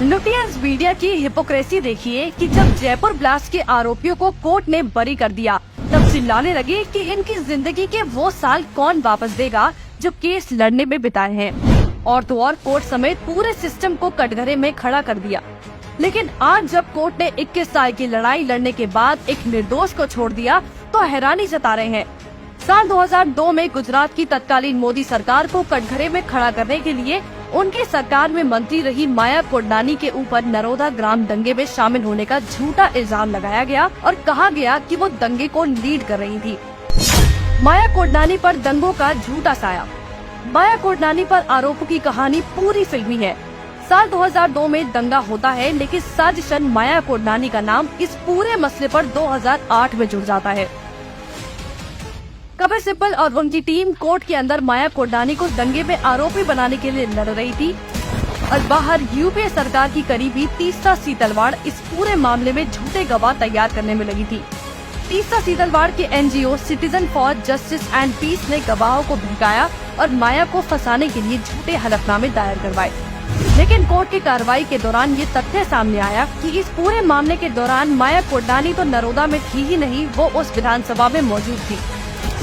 Lutyens media की hypocrisy देखिए कि जब जयपुर ब्लास्ट के आरोपियों को कोर्ट ने बरी कर दिया, तब चिल्लाने लगे कि इनकी जिंदगी के वो साल कौन वापस देगा जो केस लड़ने में बिताए हैं। और तो और कोर्ट समेत पूरे सिस्टम को कटघरे में खड़ा कर दिया। लेकिन आज जब कोर्ट ने 21 साल की लड़ाई लड़ने के बाद एक निर्दोष को छोड़ दिया, तो हैरानी जता रहे हैं। साल 2002 में गुजरात की तत्कालीन मोदी सरकार को कटघरे में खड़ा करने के लिए उनकी सरकार में मंत्री रही माया कोडनानी के ऊपर नरोदा ग्राम दंगे में शामिल होने का झूठा इल्जाम लगाया गया और कहा गया कि वो दंगे को लीड कर रही थी। माया कोडनानी पर दंगों का झूठा साया। माया कोडनानी पर आरोपों की कहानी पूरी फिल्मी है। साल 2002 में दंगा होता है, लेकिन साजिशन माया कोडनानी का नाम इस पूरे मसले पर 2008 में जुड़ जाता है। कपिल सिब्बल और उनकी टीम कोर्ट के अंदर माया कोडनानी को दंगे में आरोपी बनाने के लिए लड़ रही थी और बाहर यूपीए सरकार की करीबी तीसरा सीतलवाड़ इस पूरे मामले में झूठे गवाह तैयार करने में लगी थी। तीसरा सीतलवाड़ के NGO citizen for justice and peace ने गवाहों को भड़काया और माया को फंसाने के लिए झूठे हलफनामे दायर करवाए। लेकिन कोर्ट की कार्रवाई के दौरान ये तथ्य सामने आया कि इस पूरे मामले के दौरान माया कोडनानी तो नरोदा में थी ही नहीं, वो उस विधानसभा में मौजूद थी।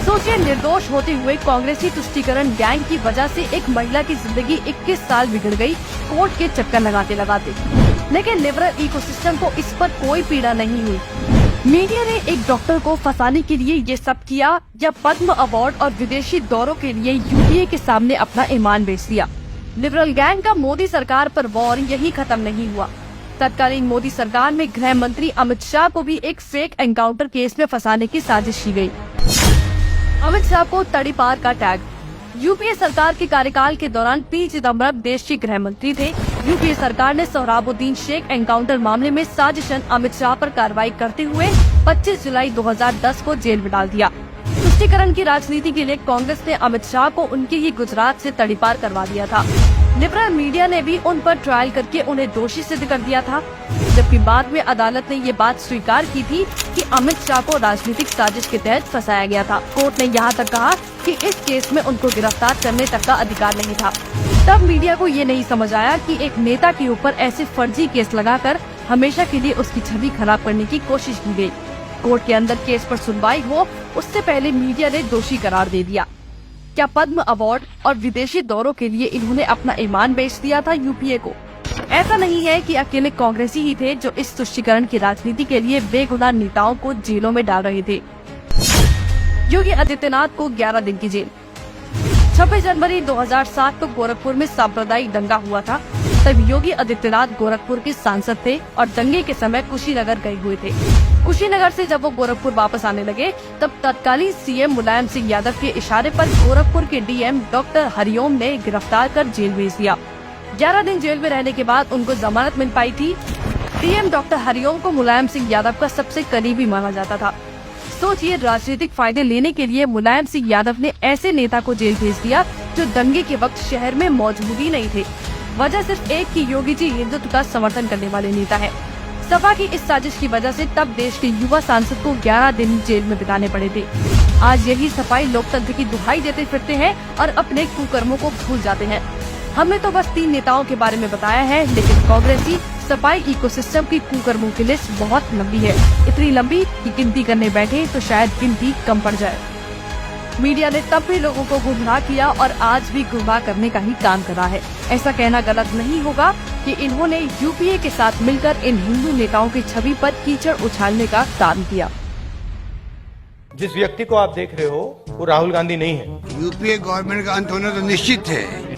सोचिए, निर्दोष होते हुए कांग्रेसी तुष्टीकरण गैंग की वजह से एक महिला की जिंदगी 21 साल बिगड़ गई कोर्ट के चक्कर लगाते लगाते। लेकिन लिबरल इकोसिस्टम को इस पर कोई पीड़ा नहीं हुई। मीडिया ने एक डॉक्टर को फंसाने के लिए ये सब किया या पद्म अवार्ड और विदेशी दौरों के लिए यूपीए के सामने अपना ईमान बेच दिया। लिबरल गैंग का मोदी सरकार पर वॉर यही खत्म नहीं हुआ। तत्कालीन मोदी सरकार में गृह मंत्री अमित शाह को भी एक फेक एनकाउंटर केस में फंसाने की साजिश की गयी। अमित शाह को तड़ीपार का टैग। यूपीए सरकार के कार्यकाल के दौरान पी चिदम्बरम देश के गृह मंत्री थे। यूपीए सरकार ने सोहराबुद्दीन शेख एनकाउंटर मामले में साजिशन अमित शाह पर कार्रवाई करते हुए 25 जुलाई 2010 को जेल में डाल दिया। तुष्टीकरण की राजनीति के लिए कांग्रेस ने अमित शाह को उनके ही गुजरात से तड़ीपार करवा दिया था। लिबरल मीडिया ने भी उन पर ट्रायल करके उन्हें दोषी सिद्ध कर दिया था, जबकि बाद में अदालत ने ये बात स्वीकार की थी कि अमित शाह को राजनीतिक साजिश के तहत फंसाया गया था। कोर्ट ने यहाँ तक कहा कि इस केस में उनको गिरफ्तार करने तक का अधिकार नहीं था। तब मीडिया को ये नहीं समझ आया कि एक नेता के ऊपर ऐसे फर्जी केस लगाकर हमेशा के लिए उसकी छवि खराब करने की कोशिश की गयी। कोर्ट के अंदर केस पर सुनवाई हो उससे पहले मीडिया ने दोषी करार दे दिया। क्या पद्म अवार्ड और विदेशी दौरों के लिए इन्होंने अपना ईमान बेच दिया था यूपीए को? ऐसा नहीं है कि अकेले कांग्रेसी ही थे जो इस तुष्टीकरण की राजनीति के लिए बेगुनाह नेताओं को जेलों में डाल रहे थे। योगी आदित्यनाथ को 11 दिन की जेल। 26 जनवरी 2007 को गोरखपुर में सांप्रदायिक दंगा हुआ था। तब योगी आदित्यनाथ गोरखपुर के सांसद थे और दंगे के समय कुशीनगर गए हुए थे। कुशीनगर से जब वो गोरखपुर वापस आने लगे, तब तत्कालीन सीएम मुलायम सिंह यादव के इशारे पर गोरखपुर के डीएम डॉक्टर हरिओम ने गिरफ्तार कर जेल भेज दिया। 11 दिन जेल में रहने के बाद उनको जमानत मिल पाई थी। डीएम डॉक्टर हरिओम को मुलायम सिंह यादव का सबसे करीबी माना जाता था। सोचिए, राजनीतिक फायदे लेने के लिए मुलायम सिंह यादव ने ऐसे नेता को जेल भेज दिया जो दंगे के वक्त शहर में मौजूद ही नहीं थे। वजह सिर्फ एक कि योगी जी हिंदुत्व का समर्थन करने वाले नेता हैं। सपा की इस साजिश की वजह से तब देश के युवा सांसद को 11 दिन जेल में बिताने पड़े थे। आज यही सपाई लोकतंत्र की दुहाई देते फिरते हैं और अपने कुकर्मों को भूल जाते हैं। हमने तो बस 3 नेताओं के बारे में बताया है, लेकिन कांग्रेसी सपाई इकोसिस्टम की कुकर्मों की लिस्ट बहुत लंबी है। इतनी लंबी कि गिनती करने बैठे तो शायद गिनती कम पड़ जाए। मीडिया ने तब भी लोगों को गुमराह किया और आज भी गुमराह करने का ही काम कर रहा है। ऐसा कहना गलत नहीं होगा कि इन्होंने यूपीए के साथ मिलकर इन हिंदू नेताओं की छवि पर कीचड़ उछालने का काम किया। जिस व्यक्ति को आप देख रहे हो वो राहुल गांधी नहीं है। यूपीए गवर्नमेंट का अंत होना तो निश्चित है।